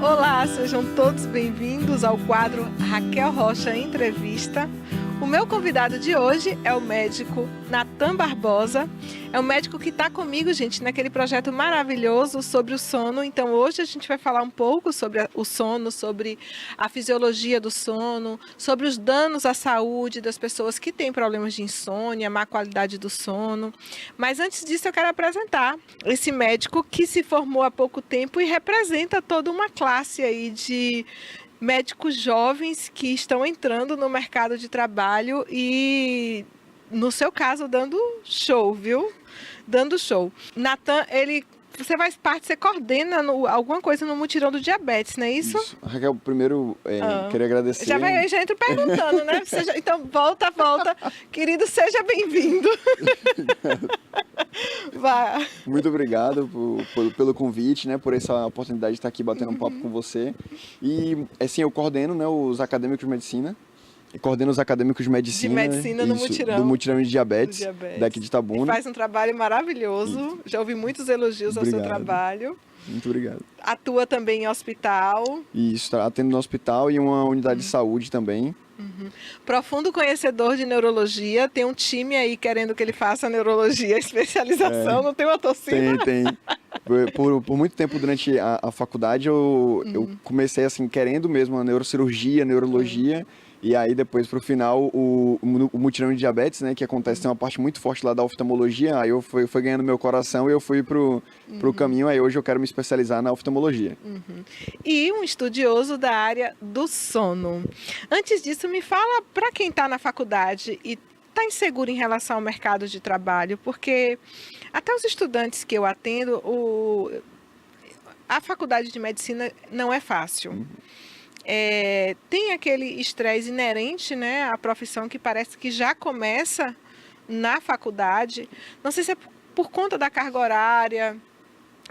Olá, sejam todos bem-vindos ao quadro Raquel Rocha Entrevista. O meu convidado de hoje é o médico Natan Barbosa. É um médico que está comigo, gente, naquele projeto maravilhoso sobre o sono. Então, hoje a gente vai falar um pouco sobre o sono, sobre a fisiologia do sono, sobre os danos à saúde das pessoas que têm problemas de insônia, má qualidade do sono. Mas antes disso, eu quero apresentar esse médico que se formou há pouco tempo e representa toda uma classe aí de médicos jovens que estão entrando no mercado de trabalho e, no seu caso, dando show, viu? Dando show. Natan, você faz parte, você coordena alguma coisa no Mutirão do Diabetes, não é isso? Isso. Raquel, primeiro, queria agradecer. Já entro perguntando, né? Então, volta. Querido, seja bem-vindo. Vá. Muito obrigado pelo convite, né? Por essa oportunidade de estar aqui batendo um papo com você. E, assim, eu coordeno, né, os acadêmicos de medicina. E coordeno os acadêmicos de medicina. No Mutirão. Do Mutirão de Diabetes, daqui de Itabuna. E faz um trabalho maravilhoso. Já ouvi muitos elogios ao seu trabalho. Muito obrigado. Atua também em hospital. Isso, atendo no hospital e uma unidade de saúde também. Profundo conhecedor de neurologia. Tem um time aí querendo que ele faça neurologia, especialização. Não tem uma torcida? Tem. Por muito tempo durante a faculdade eu comecei assim, querendo mesmo a neurocirurgia, neurologia. E aí depois pro final o mutirão de diabetes, né, que acontece, tem uma parte muito forte lá da oftalmologia, aí eu fui ganhando meu coração e eu fui pro caminho, aí hoje eu quero me especializar na oftalmologia. E um estudioso da área do sono. Antes disso, me fala para quem está na faculdade e está inseguro em relação ao mercado de trabalho, porque até os estudantes que eu atendo, a faculdade de medicina não é fácil. Tem aquele estresse inerente, né, à profissão, que parece que já começa na faculdade. Não sei se é por conta da carga horária,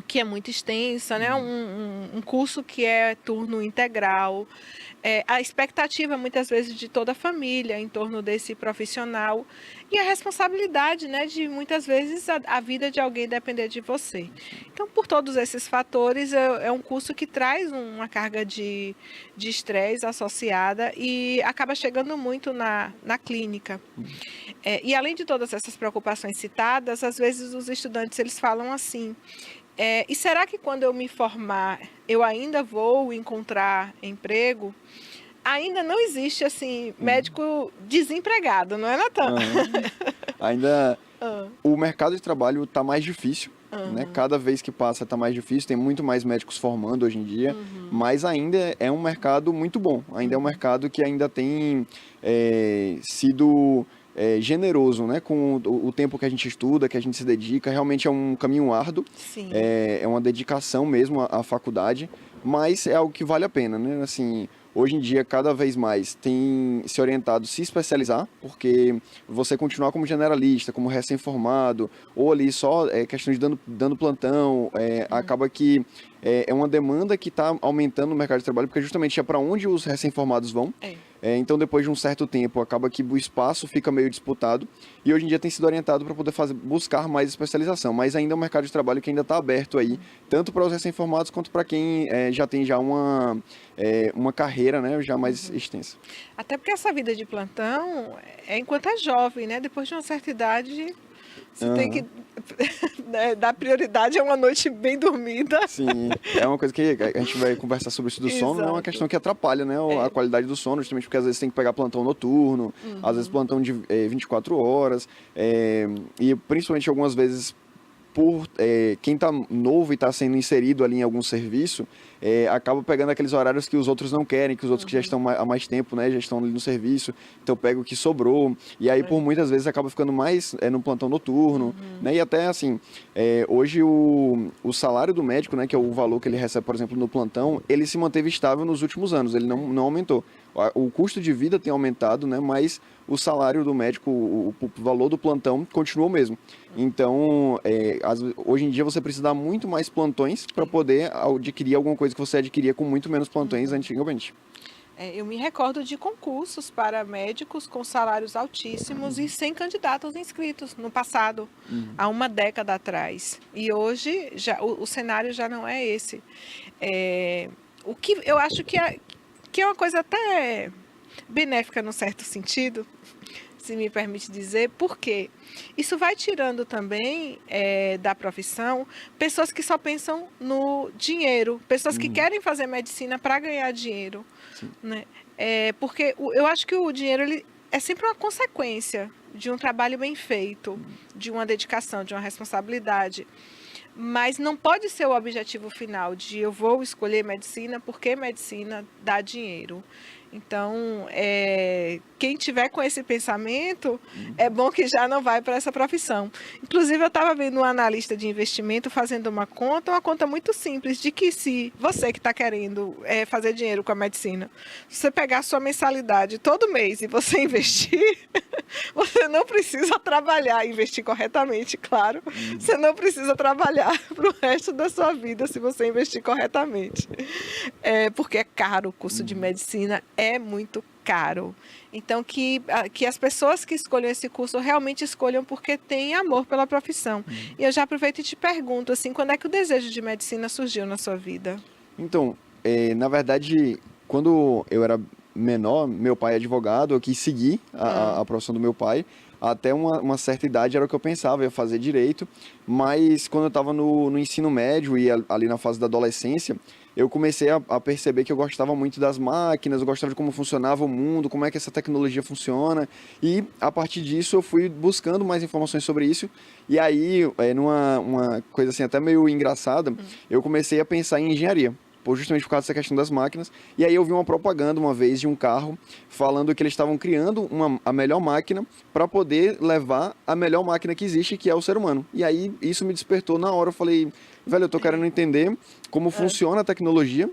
que é muito extensa, né? Um curso que é turno integral. A expectativa, muitas vezes, de toda a família em torno desse profissional. E a responsabilidade, né, de, muitas vezes, a vida de alguém depender de você. Então, por todos esses fatores, é um curso que traz uma carga de estresse associada e acaba chegando muito na clínica. E, além de todas essas preocupações citadas, às vezes os estudantes eles falam assim: e será que quando eu me formar, eu ainda vou encontrar emprego? Ainda não existe, assim, médico desempregado, não é, Natan? Ainda o mercado de trabalho está mais difícil, né? Cada vez que passa está mais difícil, tem muito mais médicos formando hoje em dia, mas ainda é um mercado muito bom, ainda é um mercado que ainda tem sido generoso, né, com o tempo que a gente estuda, que a gente se dedica. Realmente é um caminho árduo. Sim. É uma dedicação mesmo à faculdade, mas é algo que vale a pena, né? Assim, hoje em dia, cada vez mais tem se orientado a se especializar, porque você continuar como generalista, como recém-formado, ou ali só questão de dando plantão, acaba que é uma demanda que está aumentando no mercado de trabalho, porque justamente é para onde os recém-formados vão. Então, depois de um certo tempo, acaba que o espaço fica meio disputado, e hoje em dia tem sido orientado para poder buscar mais especialização, mas ainda é um mercado de trabalho que ainda está aberto aí, tanto para os recém-formados quanto para quem já tem uma carreira, né, já mais extensa. Até porque essa vida de plantão enquanto é jovem, né? Depois de uma certa idade, você tem que dar prioridade a uma noite bem dormida. Sim, é uma coisa que a gente vai conversar sobre isso do sono, né? É uma questão que atrapalha, né, a qualidade do sono, justamente porque às vezes tem que pegar plantão noturno, às vezes plantão de 24 horas, e principalmente algumas vezes por quem está novo e está sendo inserido ali em algum serviço, acaba pegando aqueles horários que os outros não querem, que os outros que já estão há mais tempo, né, já estão ali no serviço, então pega o que sobrou, e aí por muitas vezes acaba ficando mais no plantão noturno, né, e até assim, hoje o salário do médico, né, que é o valor que ele recebe, por exemplo, no plantão, ele se manteve estável nos últimos anos, ele não aumentou. O custo de vida tem aumentado, né, mas o salário do médico, o valor do plantão continua o mesmo. Então, hoje em dia você precisa dar muito mais plantões para poder adquirir alguma coisa que você adquiria com muito menos plantões antigamente. Eu me recordo de concursos para médicos com salários altíssimos e sem candidatos inscritos no passado, há uma década atrás. E hoje o cenário já não é esse. O que eu acho que é uma coisa até benéfica num certo sentido, se me permite dizer, porque isso vai tirando também da profissão pessoas que só pensam no dinheiro, pessoas que querem fazer medicina para ganhar dinheiro, né? Porque eu acho que o dinheiro ele é sempre uma consequência de um trabalho bem feito, de uma dedicação, de uma responsabilidade. Mas não pode ser o objetivo final de eu vou escolher medicina porque medicina dá dinheiro. Então, quem tiver com esse pensamento, é bom que já não vai para essa profissão. Inclusive, eu estava vendo um analista de investimento fazendo uma conta muito simples, de que se você que está querendo fazer dinheiro com a medicina, você pegar a sua mensalidade todo mês e você investir, você não precisa trabalhar, investir corretamente, claro. Você não precisa trabalhar para o resto da sua vida se você investir corretamente. Porque é caro o curso de medicina, é muito caro. Então, que as pessoas que escolham esse curso realmente escolham porque têm amor pela profissão. E eu já aproveito e te pergunto, assim, quando é que o desejo de medicina surgiu na sua vida? Então, na verdade, quando eu era menor, meu pai é advogado, eu quis seguir a profissão do meu pai. Até uma certa idade era o que eu pensava, ia fazer direito, mas quando eu estava no ensino médio e ali na fase da adolescência, eu comecei a perceber que eu gostava muito das máquinas, eu gostava de como funcionava o mundo, como é que essa tecnologia funciona, e a partir disso eu fui buscando mais informações sobre isso, e aí, numa uma coisa assim até meio engraçada, eu comecei a pensar em engenharia. Justamente por causa dessa questão das máquinas. E aí eu vi uma propaganda uma vez de um carro falando que eles estavam criando a melhor máquina para poder levar a melhor máquina que existe, que é o ser humano. E aí isso me despertou na hora. Eu falei, velho, eu tô querendo entender como funciona a tecnologia,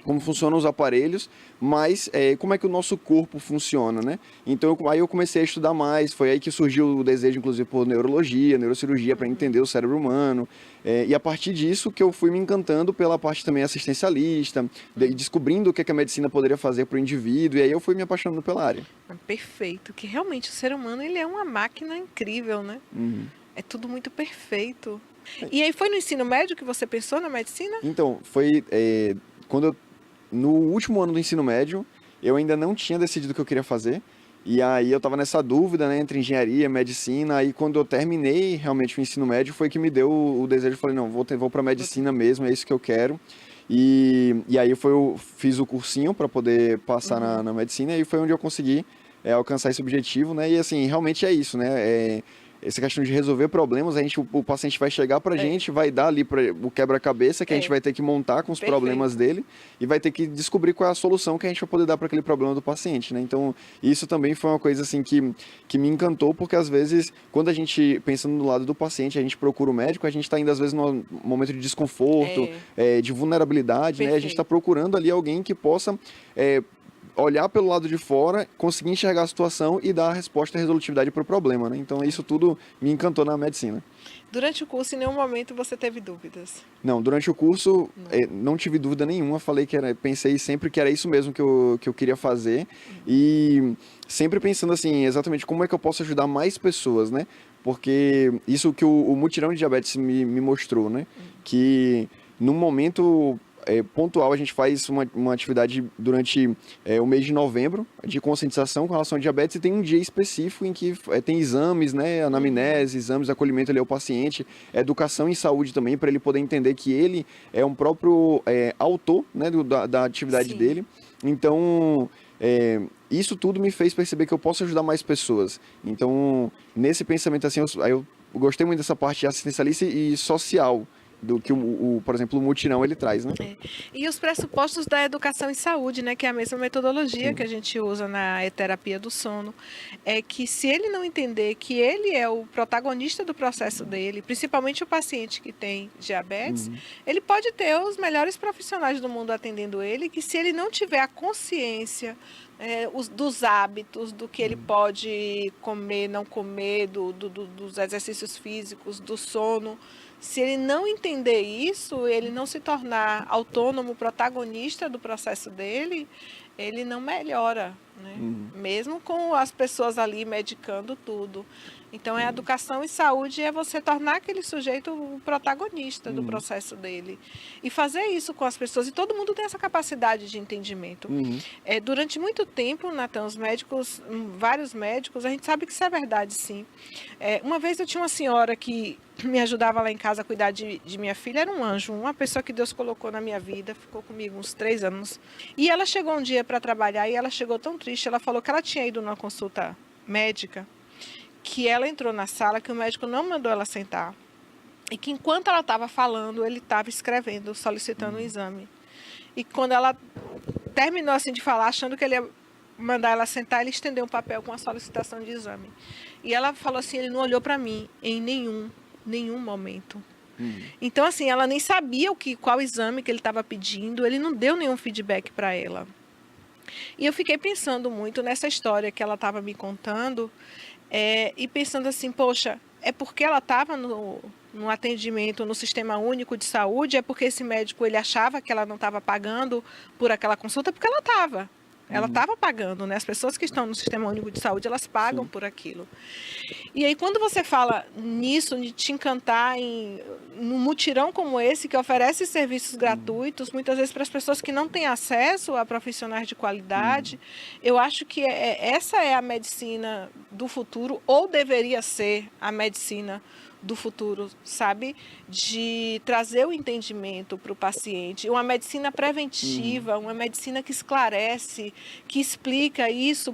como funcionam os aparelhos, mas como é que o nosso corpo funciona, né? Então, aí eu comecei a estudar mais, foi aí que surgiu o desejo, inclusive, por neurologia, neurocirurgia, para entender o cérebro humano, e a partir disso que eu fui me encantando pela parte também assistencialista, descobrindo o que a medicina poderia fazer para o indivíduo, e aí eu fui me apaixonando pela área. Perfeito, que realmente o ser humano ele é uma máquina incrível, né? É tudo muito perfeito. E aí foi no ensino médio que você pensou na medicina? Então, foi quando no último ano do ensino médio, eu ainda não tinha decidido o que eu queria fazer. E aí eu tava nessa dúvida, né, entre engenharia, medicina. Aí quando eu terminei realmente o ensino médio, foi que me deu o desejo. Eu falei, não, vou para medicina mesmo, é isso que eu quero. E aí eu fiz o cursinho para poder passar na medicina, e foi onde eu consegui alcançar esse objetivo, né? E assim, realmente é isso, né? Essa questão de resolver problemas, o paciente vai chegar pra gente, vai dar ali o quebra-cabeça que a gente vai ter que montar com os problemas dele e vai ter que descobrir qual é a solução que a gente vai poder dar para aquele problema do paciente, né? Então, isso também foi uma coisa assim que me encantou, porque às vezes, quando a gente, pensando do lado do paciente, a gente procura o médico, a gente está indo às vezes num momento de desconforto, de vulnerabilidade, né? A gente está procurando ali alguém que possa olhar pelo lado de fora, conseguir enxergar a situação e dar a resposta e resolutividade para o problema, né? Então isso tudo me encantou na medicina. Durante o curso, em nenhum momento você teve dúvidas? Não, durante o curso não tive dúvida nenhuma, pensei sempre que era isso mesmo que eu queria fazer e sempre pensando assim, exatamente como é que eu posso ajudar mais pessoas, né? Porque isso que o Mutirão de Diabetes me mostrou, né? Que num momento pontual, a gente faz uma atividade durante o mês de novembro de conscientização com relação ao diabetes, e tem um dia específico em que tem exames, né, anamnese, exames de acolhimento ali ao paciente, educação em saúde também, para ele poder entender que ele é um próprio autor, né, da atividade dele. Então, isso tudo me fez perceber que eu posso ajudar mais pessoas. Então, nesse pensamento assim, eu gostei muito dessa parte assistencialista e social, do que, por exemplo, o mutirão ele traz, né? E os pressupostos da educação em saúde, né, que é a mesma metodologia que a gente usa na terapia do sono, é que se ele não entender que ele é o protagonista do processo dele, principalmente o paciente que tem diabetes, ele pode ter os melhores profissionais do mundo atendendo ele, que se ele não tiver a consciência dos hábitos, do que ele pode comer, não comer, dos exercícios físicos, do sono, se ele não entender isso, ele não se tornar autônomo, protagonista do processo dele, ele não melhora, né? Mesmo com as pessoas ali medicando tudo. Então, a educação e saúde é você tornar aquele sujeito o protagonista do processo dele. E fazer isso com as pessoas. E todo mundo tem essa capacidade de entendimento. Durante muito tempo, Natan, os médicos, vários médicos, a gente sabe que isso é verdade, sim. Uma vez eu tinha uma senhora que me ajudava lá em casa a cuidar de minha filha, era um anjo, uma pessoa que Deus colocou na minha vida, ficou comigo uns 3 anos. E ela chegou um dia para trabalhar e ela chegou tão triste, ela falou que ela tinha ido numa consulta médica, que ela entrou na sala, que o médico não mandou ela sentar. E que enquanto ela estava falando, ele estava escrevendo, solicitando um exame. E quando ela terminou assim de falar, achando que ele ia mandar ela sentar, ele estendeu um papel com a solicitação de exame. E ela falou assim, ele não olhou para mim em nenhum momento. Então, assim, ela nem sabia qual exame que ele estava pedindo, ele não deu nenhum feedback para ela. E eu fiquei pensando muito nessa história que ela estava me contando, e pensando assim, poxa, é porque ela estava no atendimento no Sistema Único de Saúde, é porque esse médico ele achava que ela não estava pagando por aquela consulta, porque ela estava. Ela estava pagando, né? As pessoas que estão no Sistema Único de Saúde, elas pagam por aquilo. E aí, quando você fala nisso, de te encantar num mutirão como esse, que oferece serviços gratuitos, muitas vezes para as pessoas que não têm acesso a profissionais de qualidade, eu acho que essa é a medicina do futuro, ou deveria ser a medicina do futuro, sabe? De trazer o entendimento para o paciente, uma medicina preventiva, uma medicina que esclarece, que explica isso,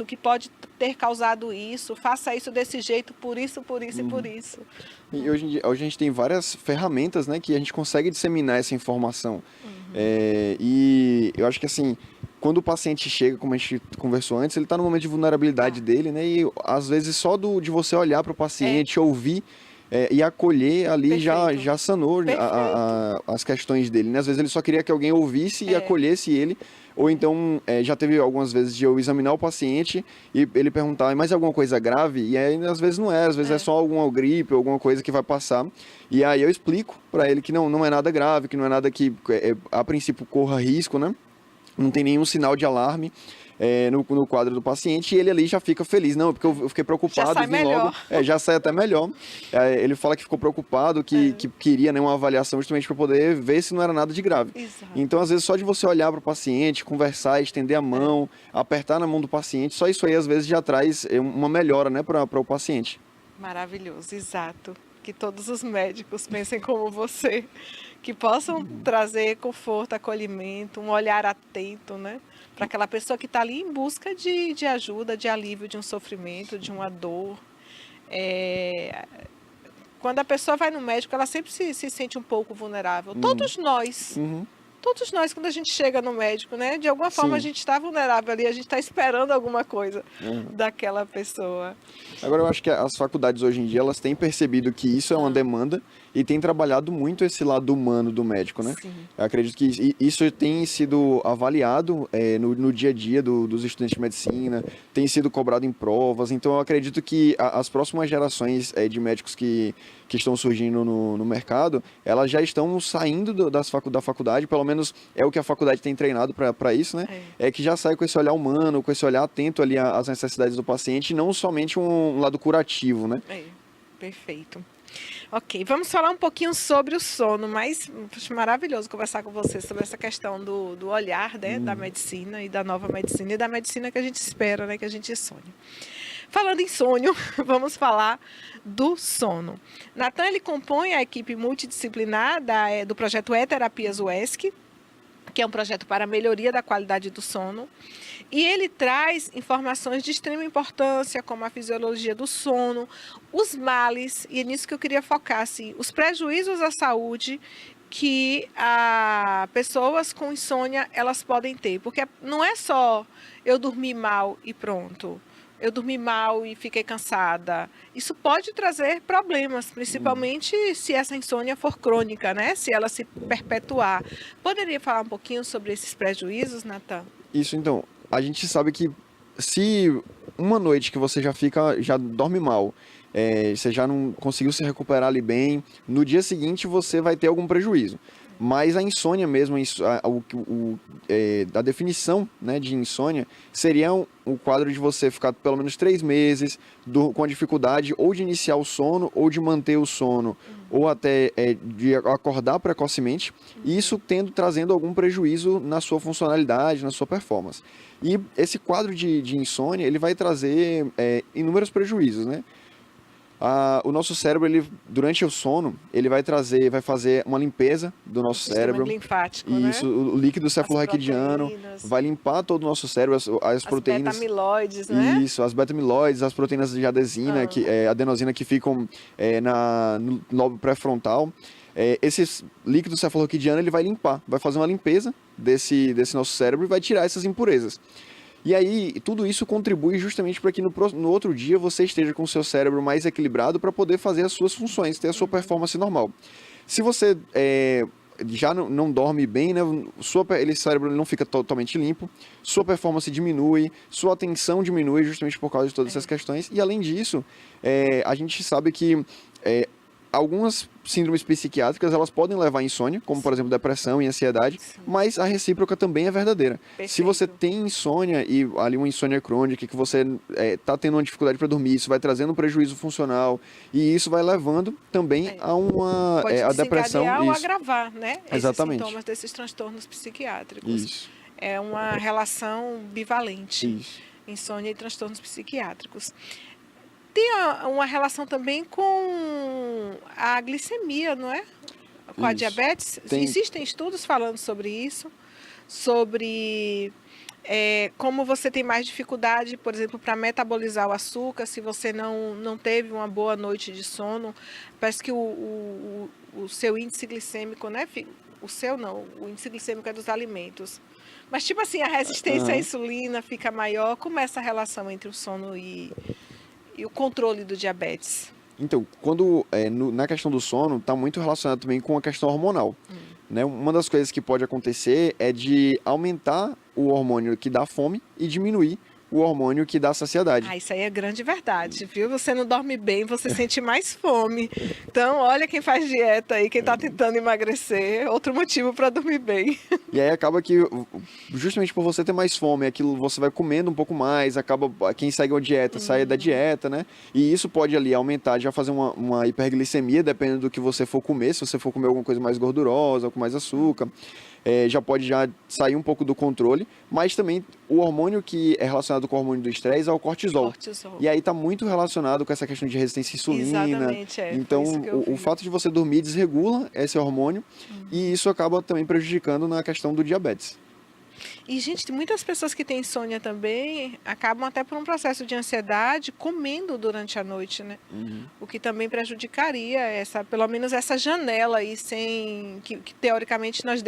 que pode ter causado isso, faça isso desse jeito, por isso e por isso. E hoje a gente tem várias ferramentas, né, que a gente consegue disseminar essa informação. E eu acho que assim, quando o paciente chega, como a gente conversou antes, ele está no momento de vulnerabilidade dele, né? E às vezes só de você olhar para o paciente, ouvir e acolher ali já sanou as questões dele, né? Às vezes ele só queria que alguém ouvisse e acolhesse ele. Ou então, já teve algumas vezes de eu examinar o paciente e ele perguntar, mas é alguma coisa grave? E aí, às vezes não é, às vezes é só alguma gripe, alguma coisa que vai passar. E aí eu explico para ele que não é nada grave, que não é nada que, a princípio, corra risco, né? Não tem nenhum sinal de alarme no quadro do paciente, e ele ali já fica feliz. Não, porque eu fiquei preocupado. Já sai melhor. Logo, já sai até melhor. Ele fala que ficou preocupado, que queria, né, uma avaliação justamente para poder ver se não era nada de grave. Exato. Então, às vezes, só de você olhar para o paciente, conversar, estender a mão, apertar na mão do paciente, só isso aí, às vezes, já traz uma melhora, né, para o paciente. Maravilhoso, exato. Que todos os médicos pensem como você, que possam trazer conforto, acolhimento, um olhar atento, né? Para aquela pessoa que está ali em busca de ajuda, de alívio de um sofrimento, de uma dor. Quando a pessoa vai no médico, ela sempre se sente um pouco vulnerável. Todos nós. Todos nós, quando a gente chega no médico, né? De alguma forma a gente está vulnerável ali, a gente está esperando alguma coisa daquela pessoa. Agora, eu acho que as faculdades hoje em dia, elas têm percebido que isso é uma demanda e têm trabalhado muito esse lado humano do médico, né? Sim. Eu acredito que isso tem sido avaliado no dia a dia dos estudantes de medicina, tem sido cobrado em provas, então eu acredito que as próximas gerações de médicos que estão surgindo no mercado, elas já estão saindo da faculdade, pelo menos é o que a faculdade tem treinado para isso, né? Que já sai com esse olhar humano, com esse olhar atento ali às necessidades do paciente, e não somente um lado curativo, né? Perfeito. Ok, vamos falar um pouquinho sobre o sono, mas acho maravilhoso conversar com você sobre essa questão do olhar, né, da medicina e da nova medicina e da medicina que a gente espera, né, que a gente sonha. Falando em sonho, vamos falar do sono. Natan, ele compõe a equipe multidisciplinar do projeto E-Terapias UESC, que é um projeto para a melhoria da qualidade do sono. E ele traz informações de extrema importância, como a fisiologia do sono, os males, e é nisso que eu queria focar, assim, os prejuízos à saúde que pessoas com insônia elas podem ter. Porque não é só eu dormir mal e pronto. Eu dormi mal e fiquei cansada. Isso pode trazer problemas, principalmente se essa insônia for crônica, né? Se ela se perpetuar. Poderia falar um pouquinho sobre esses prejuízos, Natan? Isso, então. A gente sabe que se uma noite que você já dorme mal, você já não conseguiu se recuperar ali bem, no dia seguinte você vai ter algum prejuízo. Mas a insônia mesmo, a definição, né, de insônia seria um quadro de você ficar pelo menos 3 meses com a dificuldade ou de iniciar o sono, ou de manter o sono, ou até de acordar precocemente, e isso trazendo algum prejuízo na sua funcionalidade, na sua performance. E esse quadro de insônia, ele vai trazer inúmeros prejuízos, né? O nosso cérebro, durante o sono, ele vai fazer uma limpeza do nosso cérebro. Linfático, isso, né? O líquido cefalorraquidiano vai limpar todo o nosso cérebro, as proteínas. As beta-amiloides, né? Isso, as beta-amiloides, as proteínas de adenosina, adenosina que ficam no lobo pré-frontal. Esse líquido cefalorraquidiano, ele vai limpar, vai fazer uma limpeza desse nosso cérebro e vai tirar essas impurezas. E aí, tudo isso contribui justamente para que no outro dia você esteja com o seu cérebro mais equilibrado para poder fazer as suas funções, ter a sua performance normal. Se você já não dorme bem, né, ele cérebro não fica totalmente limpo, sua performance diminui, sua atenção diminui justamente por causa de todas essas questões. E além disso, a gente sabe que algumas síndromes psiquiátricas, elas podem levar à insônia, como por exemplo depressão e ansiedade, mas a recíproca também é verdadeira. Perfeito. Se você tem insônia e ali uma insônia crônica, que você está tendo uma dificuldade para dormir, isso vai trazendo um prejuízo funcional, e isso vai levando também a uma a depressão. Pode ou agravar, né? Exatamente. Esses sintomas desses transtornos psiquiátricos. Isso. É uma relação bivalente. Isso. Insônia e transtornos psiquiátricos. Tem uma relação também com a glicemia, não é? Com a diabetes. Existem estudos falando sobre isso, sobre como você tem mais dificuldade, por exemplo, para metabolizar o açúcar, se você não teve uma boa noite de sono. Parece que o seu índice glicêmico, né? O seu não, o índice glicêmico é dos alimentos. Mas tipo assim, a resistência à insulina fica maior. Como é essa relação entre o sono e o controle do diabetes? Então, na questão do sono, está muito relacionado também com a questão hormonal. Né? Uma das coisas que pode acontecer é de aumentar o hormônio que dá fome e diminuir o hormônio que dá saciedade. Isso aí é grande verdade, viu? Você não dorme bem, você sente mais fome. Então, olha quem faz dieta aí, quem está tentando emagrecer, outro motivo para dormir bem. E aí acaba que, justamente por você ter mais fome, aquilo você vai comendo um pouco mais, acaba quem segue uma dieta sai da dieta, né? E isso pode ali aumentar, já fazer uma hiperglicemia, dependendo do que você for comer. Se você for comer alguma coisa mais gordurosa, com mais açúcar, já pode sair um pouco do controle, mas também o hormônio que é relacionado com o hormônio do estresse é o cortisol. E aí está muito relacionado com essa questão de resistência à insulina. Exatamente, Então, o fato de você dormir desregula esse hormônio e isso acaba também prejudicando na questão do diabetes. E, gente, muitas pessoas que têm insônia também acabam até por um processo de ansiedade comendo durante a noite, né? O que também prejudicaria pelo menos essa janela aí, que teoricamente nós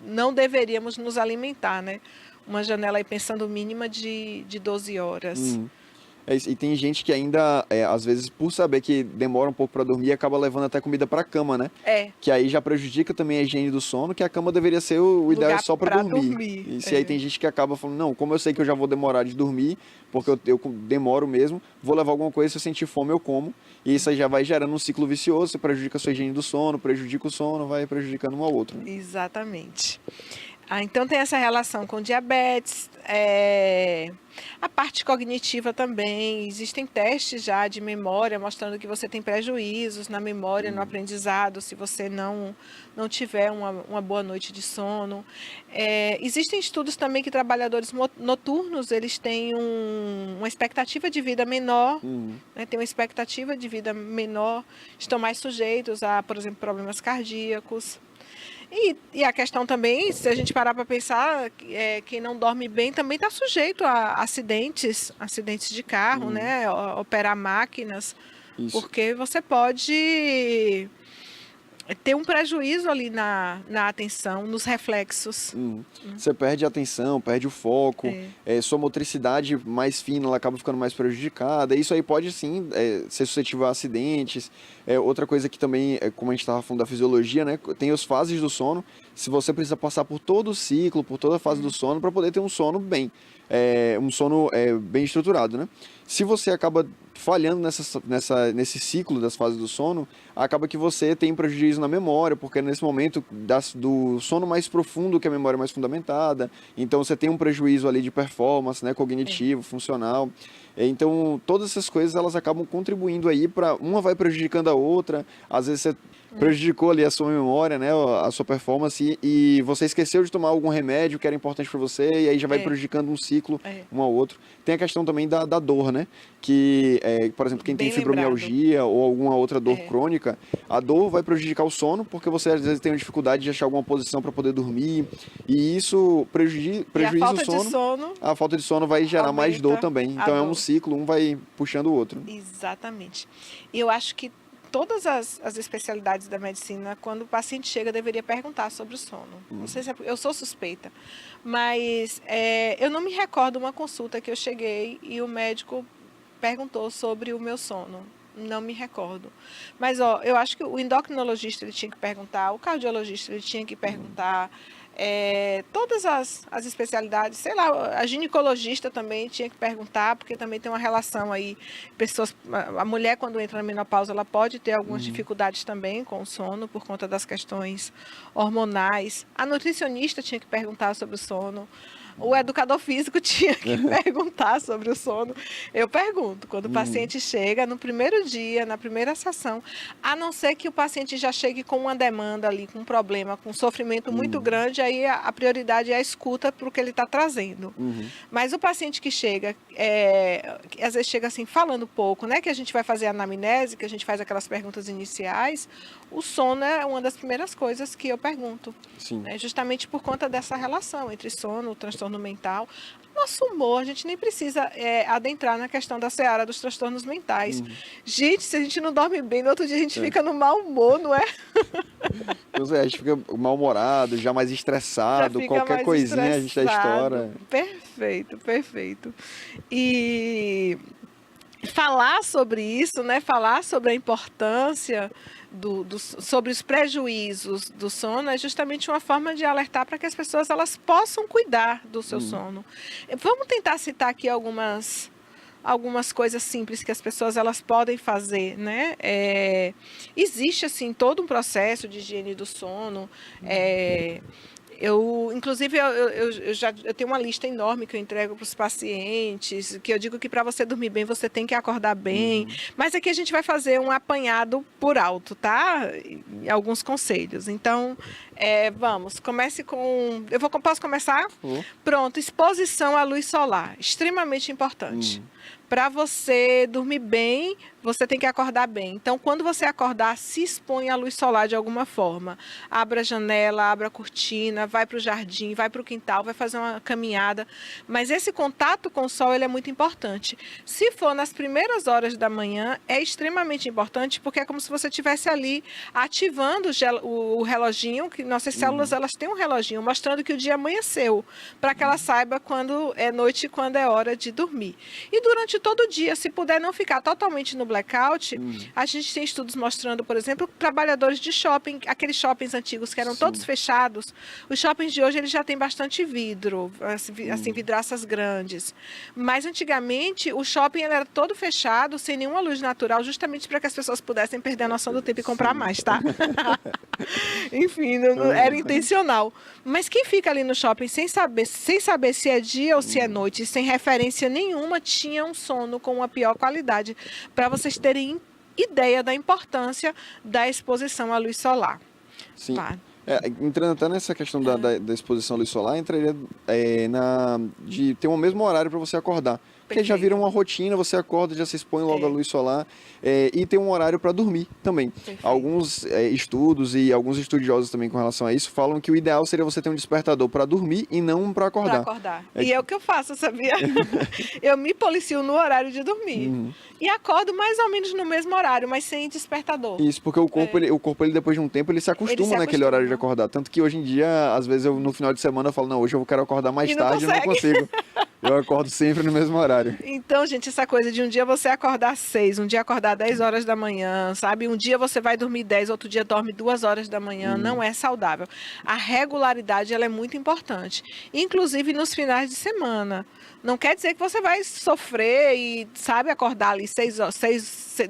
não deveríamos nos alimentar, né? Uma janela aí pensando mínima de 12 horas. E tem gente que ainda, às vezes, por saber que demora um pouco para dormir, acaba levando até comida para a cama, né? Que aí já prejudica também a higiene do sono, que a cama deveria ser o ideal só para dormir. E se aí tem gente que acaba falando, não, como eu sei que eu já vou demorar de dormir, porque eu demoro mesmo, vou levar alguma coisa, se eu sentir fome eu como. E isso aí já vai gerando um ciclo vicioso, você prejudica a sua higiene do sono, prejudica o sono, vai prejudicando um ao outro. Né? Exatamente. Então tem essa relação com diabetes, a parte cognitiva também. Existem testes já de memória mostrando que você tem prejuízos na memória, no aprendizado, se você não tiver uma boa noite de sono. Existem estudos também que trabalhadores noturnos, eles têm uma expectativa de vida menor, né, tem uma expectativa de vida menor, estão mais sujeitos a, por exemplo, problemas cardíacos. E a questão também, se a gente parar para pensar, quem não dorme bem também está sujeito a acidentes de carro, né? Operar máquinas, porque você pode ter um prejuízo ali na atenção, nos reflexos. Você perde a atenção, perde o foco, sua motricidade mais fina, ela acaba ficando mais prejudicada. Isso aí pode, sim, ser suscetível a acidentes. Outra coisa que também, como a gente estava falando da fisiologia, né, tem as fases do sono. Se você precisa passar por todo o ciclo, por toda a fase do sono, para poder ter um sono bem estruturado, né? Se você acaba falhando nesse ciclo das fases do sono, acaba que você tem prejuízo na memória, porque nesse momento do sono mais profundo que a memória é mais fundamentada, então você tem um prejuízo ali de performance, né, cognitivo, funcional. Então, todas essas coisas, elas acabam contribuindo aí para uma vai prejudicando a outra, às vezes você prejudicou ali a sua memória, né, a sua performance, e você esqueceu de tomar algum remédio que era importante para você, e aí já vai prejudicando um ciclo, um ao outro. Tem a questão também da dor, né, que, por exemplo, quem tem fibromialgia ou alguma outra dor crônica, a dor vai prejudicar o sono, porque você às vezes tem uma dificuldade de achar alguma posição para poder dormir, e isso prejudica o sono. A falta de sono vai gerar mais dor também. Então é um ciclo, um vai puxando o outro. Exatamente. E eu acho que todas as especialidades da medicina, quando o paciente chega, deveria perguntar sobre o sono. Não sei se eu sou suspeita, mas eu não me recordo uma consulta que eu cheguei e o médico perguntou sobre o meu sono. Não me recordo. Mas eu acho que o endocrinologista ele tinha que perguntar, o cardiologista ele tinha que perguntar, todas as especialidades, sei lá, a ginecologista também tinha que perguntar, porque também tem uma relação aí, a mulher quando entra na menopausa, ela pode ter algumas dificuldades também com o sono, por conta das questões hormonais. A nutricionista tinha que perguntar sobre o sono. O educador físico tinha que perguntar sobre o sono. Eu pergunto, quando o paciente chega, no primeiro dia, na primeira sessão, a não ser que o paciente já chegue com uma demanda ali, com um problema, com um sofrimento muito grande, aí a prioridade é a escuta para o que ele está trazendo. Mas o paciente que chega, às vezes chega assim, falando pouco, né? Que a gente vai fazer a anamnese, que a gente faz aquelas perguntas iniciais, o sono é uma das primeiras coisas que eu pergunto. Sim. Né? Justamente por conta dessa relação entre sono, o transtorno mental. Nosso humor, a gente nem precisa adentrar na questão da seara dos transtornos mentais. Gente, se a gente não dorme bem, no outro dia a gente fica no mau humor, não é? Pois a gente fica mal-humorado, já mais estressado, qualquer coisinha a gente já estoura. Perfeito, perfeito. E falar sobre isso, né? Falar sobre a importância sobre os prejuízos do sono é justamente uma forma de alertar para que as pessoas elas possam cuidar do seu sono. Vamos tentar citar aqui algumas coisas simples que as pessoas elas podem fazer, né? Existe assim todo um processo de higiene do sono. Inclusive, eu tenho uma lista enorme que eu entrego para os pacientes, que eu digo que para você dormir bem, você tem que acordar bem. Mas aqui a gente vai fazer um apanhado por alto, tá? E alguns conselhos. Então, comece com... Posso começar? Pronto, exposição à luz solar, extremamente importante. Para você dormir bem, você tem que acordar bem. Então, quando você acordar, se expõe à luz solar de alguma forma. Abra a janela, abra a cortina, vai para o jardim, vai para o quintal, vai fazer uma caminhada. Mas esse contato com o sol ele é muito importante. Se for nas primeiras horas da manhã, é extremamente importante, porque é como se você estivesse ali ativando o reloginho, que nossas células elas têm um reloginho, mostrando que o dia amanheceu, para que ela saiba quando é noite e quando é hora de dormir. E durante todo o dia, se puder não ficar totalmente no blackout, a gente tem estudos mostrando, por exemplo, trabalhadores de shopping, aqueles shoppings antigos que eram todos fechados, os shoppings de hoje eles já têm bastante vidro, assim, vidraças grandes. Mas antigamente o shopping ele era todo fechado, sem nenhuma luz natural, justamente para que as pessoas pudessem perder a noção do tempo e comprar mais, tá? Enfim, não era intencional. Mas quem fica ali no shopping sem saber se é dia ou se é noite, sem referência nenhuma, tinha um sono com uma pior qualidade, para vocês terem ideia da importância da exposição à luz solar. Sim. Tá. Entrando até nessa questão da exposição à luz solar, entraria de ter o mesmo horário para você acordar. Porque já vira uma rotina, você acorda, já se expõe logo à luz solar, e tem um horário para dormir também. Perfeito. Alguns estudos e alguns estudiosos também com relação a isso falam que o ideal seria você ter um despertador para dormir e não para acordar. Para acordar. E é o que eu faço, sabia? Eu me policio no horário de dormir. E acordo mais ou menos no mesmo horário, mas sem despertador. Isso, porque o corpo, ele, depois de um tempo, ele se acostuma naquele horário de acordar. Tanto que hoje em dia, às vezes, no final de semana, eu falo, não, hoje eu quero acordar mais tarde e não consigo. Eu acordo sempre no mesmo horário. Então, gente, essa coisa de um dia você acordar às 6, um dia acordar 10 horas da manhã, sabe? Um dia você vai dormir 10, outro dia dorme 2 horas da manhã, não é saudável. A regularidade, ela é muito importante, inclusive nos finais de semana. Não quer dizer que você vai sofrer e, sabe, acordar ali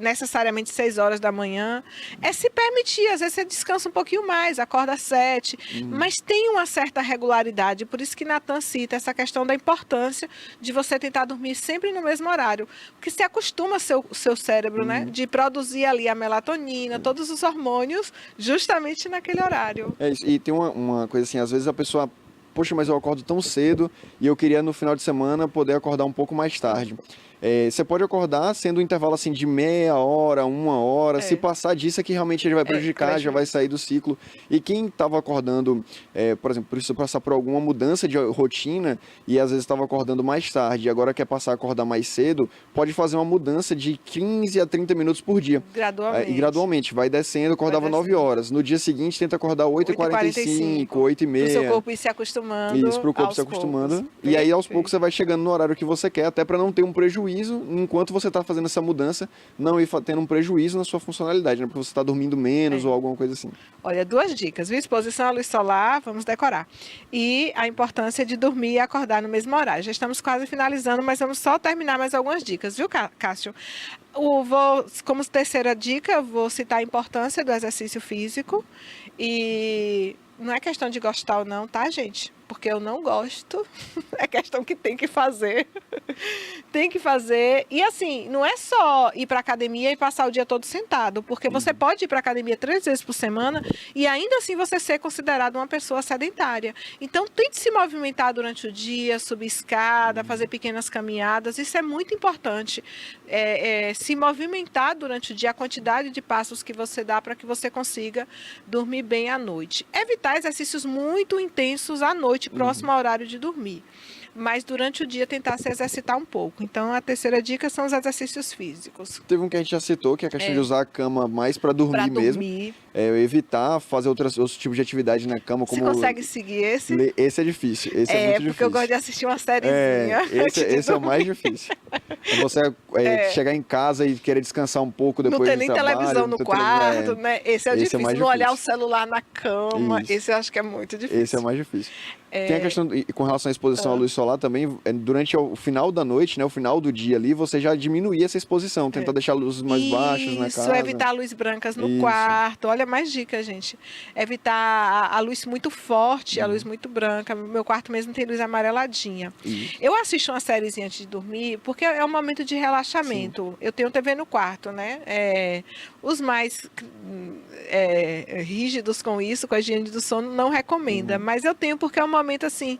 necessariamente 6 horas da manhã. É se permitir, às vezes você descansa um pouquinho mais, acorda às 7, mas tem uma certa regularidade. Por isso que Natan cita essa questão da importância de você tentar dormir sempre no mesmo horário. Porque se acostuma seu cérebro, né, de produzir ali a melatonina, todos os hormônios, justamente naquele horário. É isso. E tem uma coisa assim, às vezes a pessoa... Poxa, mas eu acordo tão cedo e eu queria no final de semana poder acordar um pouco mais tarde. Você pode acordar sendo um intervalo assim de meia hora, 1 hora. Se passar disso é que realmente ele vai prejudicar, já vai sair do ciclo. E quem estava acordando, por exemplo, precisa passar por alguma mudança de rotina e às vezes estava acordando mais tarde e agora quer passar a acordar mais cedo, pode fazer uma mudança de 15 a 30 minutos por dia. Gradualmente. E gradualmente, vai descendo, acordava 9 horas. No dia seguinte, tenta acordar 8h45, 8h30. Para o seu corpo ir se acostumando. Isso, para o corpo se acostumando. E aí, aos poucos, você vai chegando no horário que você quer, até para não ter um prejuízo enquanto você está fazendo essa mudança, não ir tendo um prejuízo na sua funcionalidade, né? Porque você está dormindo menos ou alguma coisa assim. Olha, 2 dicas, viu? Exposição à luz solar, vamos decorar. E a importância de dormir e acordar no mesmo horário. Já estamos quase finalizando, mas vamos só terminar mais algumas dicas, viu, Cássio? Como terceira dica, vou citar a importância do exercício físico. E não é questão de gostar ou não, tá, gente? Porque eu não gosto, é questão que tem que fazer. Tem que fazer. E assim, não é só ir para academia e passar o dia todo sentado, porque você pode ir para academia 3 vezes por semana e ainda assim você ser considerado uma pessoa sedentária. Então, tente se movimentar durante o dia, subir escada, fazer pequenas caminhadas, isso é muito importante. Se movimentar durante o dia, a quantidade de passos que você dá para que você consiga dormir bem à noite. Evitar exercícios muito intensos à noite, próximo ao horário de dormir. Mas durante o dia tentar se exercitar um pouco. Então, a terceira dica são os exercícios físicos. Teve um que a gente já citou, que é a questão de usar a cama mais para dormir mesmo. Evitar fazer outros tipos de atividade na cama. Como você consegue seguir esse? Esse é difícil. Esse é muito difícil. Porque eu gosto de assistir uma sériezinha. Esse é o mais difícil. Você chegar em casa e querer descansar um pouco depois do trabalho. Não tem nem televisão no quarto, né? Esse é difícil. Mais não olhar o celular na cama. Isso. Esse eu acho que é muito difícil. Esse é mais difícil. Tem a questão, com relação à exposição à luz solar também, durante o final da noite, né, o final do dia ali, você já diminuir essa exposição, tentar deixar luzes mais baixas na casa. Isso, evitar luzes brancas no quarto. Olha, mais dicas, gente. Evitar a luz muito forte, a luz muito branca. Meu quarto mesmo tem luz amareladinha. Eu assisto uma sériezinha antes de dormir, porque é um momento de relaxamento. Eu tenho TV no quarto, né? Os mais rígidos com isso, com a higiene do sono, não recomenda. Mas eu tenho porque é um momento assim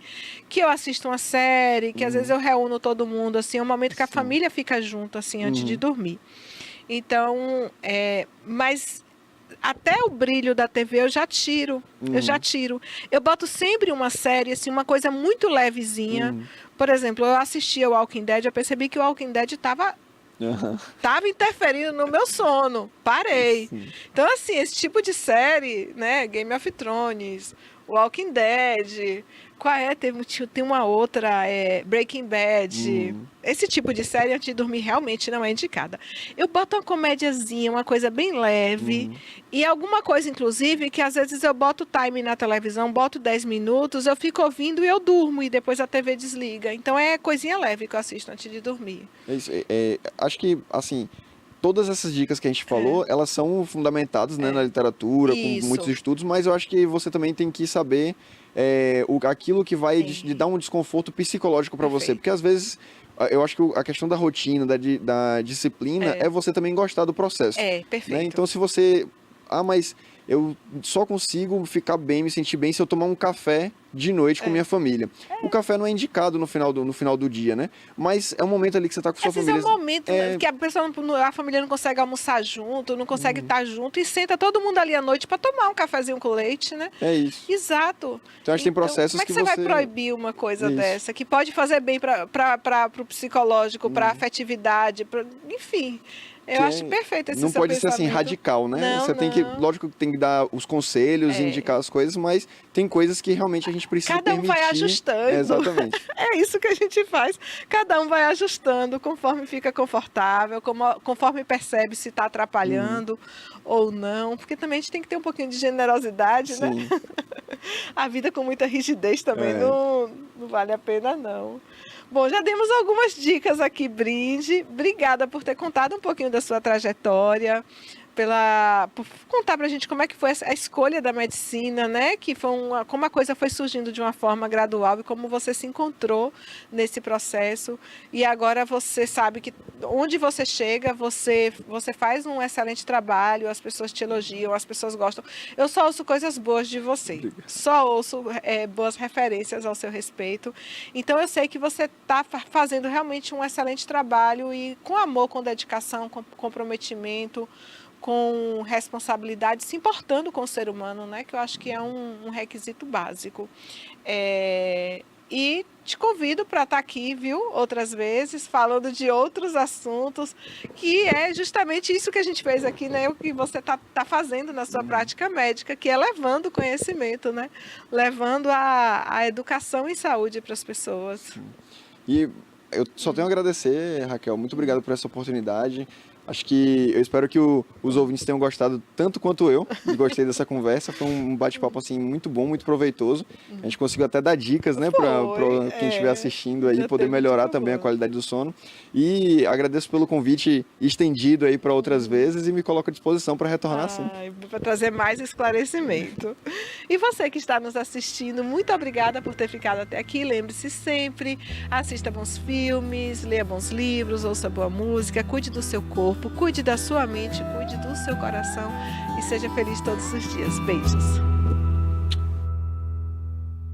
que eu assisto uma série, que às vezes eu reúno todo mundo, assim, é um momento que a família fica junto, assim, antes de dormir. Então, mas até o brilho da TV eu já tiro, eu boto sempre uma série, assim, uma coisa muito levezinha. Por exemplo, eu assistia o Walking Dead, eu percebi que o Walking Dead estava interferindo no meu sono. Parei. Então, assim, esse tipo de série, né? Game of Thrones, Walking Dead, tem uma outra, Breaking Bad. Esse tipo de série antes de dormir realmente não é indicada. Eu boto uma comédiazinha, uma coisa bem leve, e alguma coisa, inclusive, que às vezes eu boto o time na televisão, boto 10 minutos, eu fico ouvindo e eu durmo, e depois a TV desliga. Então é coisinha leve que eu assisto antes de dormir. Acho que, assim, todas essas dicas que a gente falou, elas são fundamentadas, né, na literatura, com muitos estudos, mas eu acho que você também tem que saber aquilo que vai de dar um desconforto psicológico para você, porque às vezes eu acho que a questão da rotina, da disciplina, é você também gostar do processo. Perfeito. Né? Então, se você... mas eu só consigo ficar bem, me sentir bem se eu tomar um café de noite com minha família. O café não é indicado no final do dia, né? Mas é um momento ali que você está com sua família. É um momento que a família não consegue almoçar junto, não consegue estar junto e senta todo mundo ali à noite para tomar um cafezinho com leite, né? É isso. Exato. Então, acho que tem processos que você vai proibir uma coisa dessa, que pode fazer bem para o psicológico, para a afetividade, enfim... Eu acho perfeito esse não seu pode ser assim pensamento. radical, né? Não, Você tem que, não. lógico que tem que dar os conselhos, indicar as coisas, mas tem coisas que realmente a gente precisa Cada um permitir. vai ajustando. Exatamente. É isso que a gente faz. Cada um vai ajustando conforme fica confortável, conforme percebe se está atrapalhando ou não. Porque também a gente tem que ter um pouquinho de generosidade, né? Sim. A vida com muita rigidez também não vale a pena, não. Bom, já demos algumas dicas aqui, Brinde. Obrigada por ter contado um pouquinho da sua trajetória, por contar pra gente como é que foi a escolha da medicina, né? Que foi como a coisa foi surgindo de uma forma gradual e como você se encontrou nesse processo. E agora você sabe que onde você chega, você faz um excelente trabalho, as pessoas te elogiam, as pessoas gostam. Eu só ouço coisas boas de você. Obrigado. Só ouço boas referências ao seu respeito. Então eu sei que você está fazendo realmente um excelente trabalho e com amor, com dedicação, com comprometimento, com responsabilidade, se importando com o ser humano, né? Que eu acho que é um requisito básico. E te convido para estar aqui, viu, outras vezes, falando de outros assuntos, que é justamente isso que a gente fez aqui, né? O que você tá fazendo na sua prática médica, que é levando conhecimento, né? Levando a educação em saúde para as pessoas. E eu só tenho a agradecer, Raquel, muito obrigado por essa oportunidade. Acho que eu espero que os ouvintes tenham gostado tanto quanto eu. Gostei dessa conversa, foi um bate-papo assim muito bom, muito proveitoso. A gente conseguiu até dar dicas, né, para quem estiver assistindo aí poder melhorar também a qualidade do sono. E agradeço pelo convite estendido aí para outras vezes e me coloco à disposição para retornar assim. Para trazer mais esclarecimento. E você que está nos assistindo, muito obrigada por ter ficado até aqui. Lembre-se sempre, assista bons filmes, leia bons livros, ouça boa música, cuide do seu corpo, cuide da sua mente, cuide do seu coração e seja feliz todos os dias. Beijos!